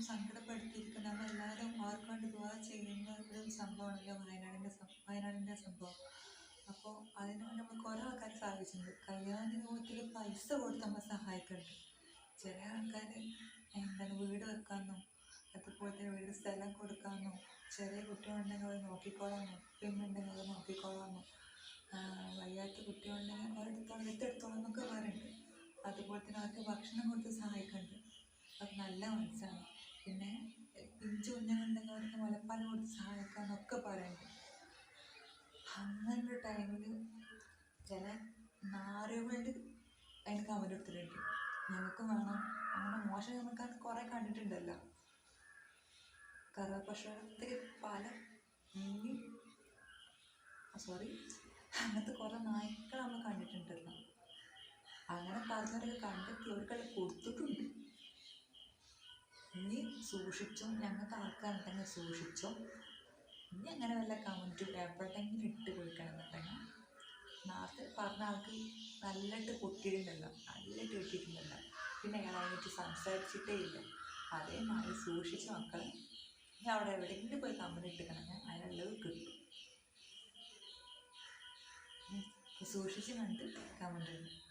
സങ്കടപ്പെടുത്തിയിരിക്കുന്ന നമ്മളെല്ലാവരും അവർക്ക് വേണ്ടി ദുആ ചെയ്യുന്ന ഒരു സംഭവമാണല്ലോ വയനാടിൻ്റെ സംഭവം. അപ്പോൾ അതിന് വേണ്ടി നമ്മൾ കുറേ ആൾക്കാരെ സഹായിച്ചിട്ടുണ്ട്. കല്യാണത്തിന് പൈസ കൊടുത്ത് നമ്മൾ സഹായിക്കുന്നുണ്ട്. ചില ആൾക്കാർ വീട് വെക്കാമെന്നോ അതുപോലെ തന്നെ വീട് സ്ഥലം കൊടുക്കാമെന്നോ ചെറിയ കുട്ടികളുണ്ടെങ്കിൽ അവർ നോക്കിക്കോളാമോ പെണ്ണുണ്ടെങ്കിൽ അവർ നോക്കിക്കോളാമോ വയ്യാത്ത കുട്ടികളുണ്ടെങ്കിൽ അവരെടുത്തോളം എന്നൊക്കെ പറയുന്നുണ്ട്. അതുപോലെ തന്നെ അവർക്ക് ഭക്ഷണം കൊടുത്ത് സഹായിക്കുന്നുണ്ട്. അത് നല്ല മനസ്സാണ്. പിന്നെ പിഞ്ചു കുഞ്ഞുങ്ങളുണ്ടെങ്കിൽ അവർക്ക് മുലപ്പാൽ കൊടുത്ത് സഹായിക്കാമെന്നൊക്കെ പറയുന്നുണ്ട്. അങ്ങനൊരു ടൈമിൽ ചില നാറുകളുടെ അതിന് കമന്റ് എടുത്തിട്ടുണ്ട്, ഞങ്ങൾക്ക് വേണം. അങ്ങനെ മോശം നമുക്ക് കുറേ കണ്ടിട്ടുണ്ടല്ലോ. കറുവപ്പശുത്തിൽ അങ്ങനത്തെ കുറേ നായ്ക്കൾ നമ്മൾ കണ്ടിട്ടുണ്ടല്ലോ. അങ്ങനെ പറഞ്ഞവരൊക്കെ കണ്ടെത്തി അവർക്കെല്ലാം കൊടുത്തിട്ടുണ്ട്. ഇനി സൂക്ഷിച്ചോ, ഞങ്ങൾക്ക് ആൾക്കാരുണ്ടെങ്കിൽ സൂക്ഷിച്ചോ. ഇനി അങ്ങനെ വല്ല കമൻറ്റും എവിടെയെങ്കിലും ഇട്ട് കൊടുക്കണമെന്നുണ്ടെങ്കിൽ നേരത്തെ പറഞ്ഞ ആൾക്ക് നല്ലിട്ട് പൊട്ടിയിട്ടുണ്ടല്ലോ, നല്ലിട്ട് കിട്ടിയിട്ടുണ്ടല്ലോ. പിന്നെ അയാൾ അതിനെപ്പറ്റി സംസാരിച്ചിട്ടേ ഇല്ല. അതേമാതിരി സൂക്ഷിച്ച് മക്കളെ. ഇനി അവിടെ എവിടെയെങ്കിലും പോയി കമന്റ് ഇട്ടിക്കണമെങ്കിൽ അതിനുള്ളത് കിട്ടും. സൂക്ഷിച്ച് കണ്ട് കമന്റ് ഇടണം.